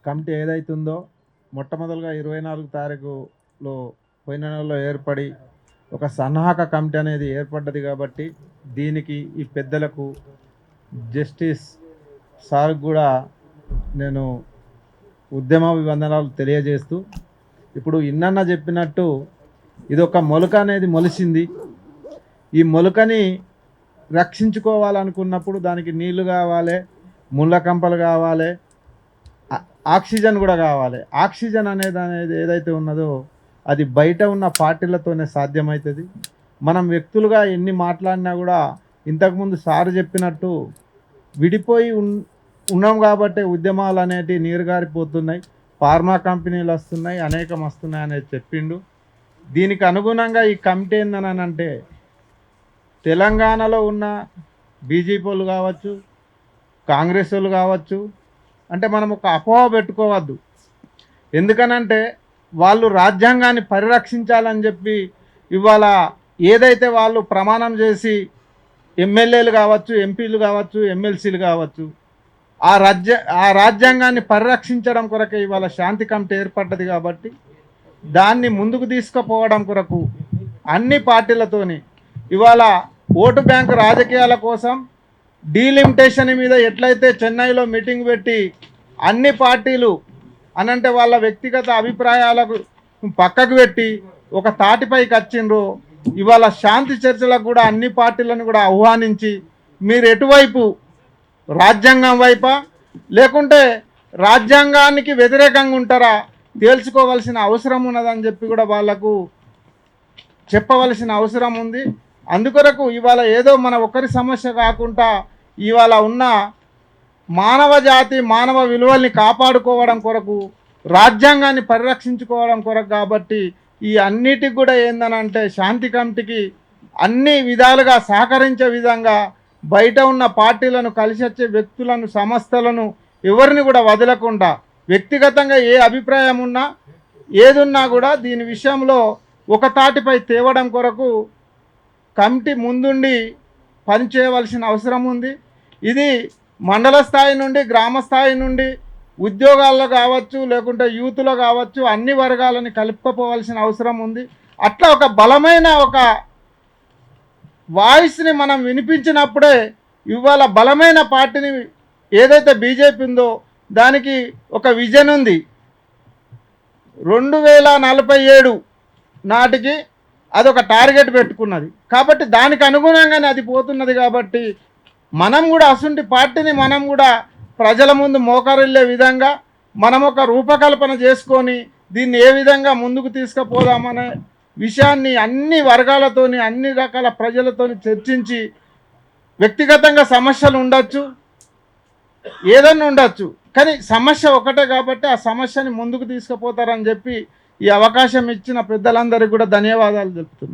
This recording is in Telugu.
కమిటీ ఏదైతుందో మొట్టమొదలుగా 24 తారీఖులో పోయిన నెలలో ఏర్పడి ఒక సన్నాహక కమిటీ అనేది ఏర్పడ్డది కాబట్టి దీనికి ఈ పెద్దలకు జస్టిస్ సార్ కూడా నేను ఉద్యమాభివందనాలు తెలియజేస్తూ ఇప్పుడు ఇన్నన్న చెప్పినట్టు ఇదొక మొలక అనేది మొలిసింది. ఈ మొలకని రక్షించుకోవాలనుకున్నప్పుడు దానికి నీళ్లు కావాలి, ముళ్ళ కంపలు కావాలి, ఆక్సిజన్ కూడా కావాలి. ఆక్సిజన్ అనేది ఏదైతే ఉన్నదో అది బయట ఉన్న పార్టీలతోనే సాధ్యమవుతుంది. మనం వ్యక్తులుగా ఎన్ని మాట్లాడినా కూడా ఇంతకుముందు సార్ చెప్పినట్టు విడిపోయి ఉన్నాం కాబట్టి ఉద్యమాలు అనేటివి నీరుగారిపోతున్నాయి, ఫార్మా కంపెనీలు వస్తున్నాయి, అనేకం వస్తున్నాయి అనేది చెప్పిండు. దీనికి అనుగుణంగా ఈ కమిటీ ఏందనంటే తెలంగాణలో ఉన్న బీజేపీ వాళ్ళు కావచ్చు, కాంగ్రెస్ వాళ్ళు కావచ్చు, అంటే మనం ఒక అపోహ పెట్టుకోవద్దు. ఎందుకనంటే వాళ్ళు రాజ్యాంగాన్ని పరిరక్షించాలని చెప్పి ఇవాళ ఏదైతే వాళ్ళు ప్రమాణం చేసి ఎమ్మెల్యేలు కావచ్చు, ఎంపీలు కావచ్చు, ఎమ్మెల్సీలు కావచ్చు, ఆ రాజ్యాంగాన్ని పరిరక్షించడం కొరకే ఇవాళ శాంతి కమిటీ ఏర్పడ్డది. కాబట్టి దాన్ని ముందుకు తీసుకుపోవడం కొరకు అన్ని పార్టీలతోని ఇవాళ ఓటు బ్యాంకు రాజకీయాల కోసం డీలిమిటేషన్ మీద ఎట్లయితే చెన్నైలో మీటింగ్ పెట్టి అన్ని పార్టీలు అనంటే వాళ్ళ వ్యక్తిగత అభిప్రాయాలకు పక్కకు పెట్టి ఒక తాటిపైకి వచ్చిండ్రో ఇవాళ శాంతి చర్చలకు కూడా అన్ని పార్టీలను కూడా ఆహ్వానించి మీరు ఎటువైపు రాజ్యాంగం వైపా లేకుంటే రాజ్యాంగానికి వ్యతిరేకంగా ఉంటారా తేల్చుకోవాల్సిన అవసరం ఉన్నదని చెప్పి కూడా వాళ్లకు చెప్పవలసిన అవసరం ఉంది. అందుకొరకు ఇవాళ ఏదో మన ఒక్కరి సమస్య కాకుండా ఇవాళ ఉన్న మానవ జాతి మానవ విలువల్ని కాపాడుకోవడం కొరకు రాజ్యాంగాన్ని పరిరక్షించుకోవడం కొరకు కాబట్టి ఈ అన్నిటికి కూడా ఏందనంటే శాంతి కమిటీకి అన్ని విధాలుగా సహకరించే విధంగా బయట ఉన్న పార్టీలను కలిసి వచ్చే వ్యక్తులను సంస్థలను ఎవరిని కూడా వదలకుండా వ్యక్తిగతంగా ఏ అభిప్రాయం ఉన్నా ఏదున్నా కూడా దీని విషయంలో ఒక తాటిపై తేవడం కొరకు కమిటీ ముందుండి పనిచేయవలసిన అవసరం ఉంది. ఇది మండల స్థాయి నుండి గ్రామ స్థాయి నుండి ఉద్యోగాల్లో కావచ్చు లేకుంటే యూత్లో కావచ్చు అన్ని వర్గాలని కలుపుకోపోవాల్సిన అవసరం ఉంది. అట్లా ఒక బలమైన ఒక వాయిస్ని మనం వినిపించినప్పుడే ఇవాళ బలమైన పార్టీని ఏదైతే బీజేపీ ఉందో దానికి ఒక విజన్ ఉంది. 2047 నాటికి అదొక టార్గెట్ పెట్టుకున్నది కాబట్టి దానికి అనుగుణంగానే అది పోతున్నది. కాబట్టి మనం కూడా అసంటి పార్టీని మనం కూడా ప్రజల ముందు మోకరిల్లే విధంగా మనం ఒక రూపకల్పన చేసుకొని దీన్ని ఏ విధంగా ముందుకు తీసుకుపోదామనే విషయాన్ని అన్ని వర్గాలతోని అన్ని రకాల ప్రజలతోని చర్చించి వ్యక్తిగతంగా సమస్యలు ఉండొచ్చు, ఏదన్నా ఉండొచ్చు, కానీ సమస్య ఒకటే కాబట్టి ఆ సమస్యని ముందుకు తీసుకుపోతారని చెప్పి ఈ అవకాశం ఇచ్చిన పెద్దలందరికీ కూడా ధన్యవాదాలు తెలుపుతున్నాను.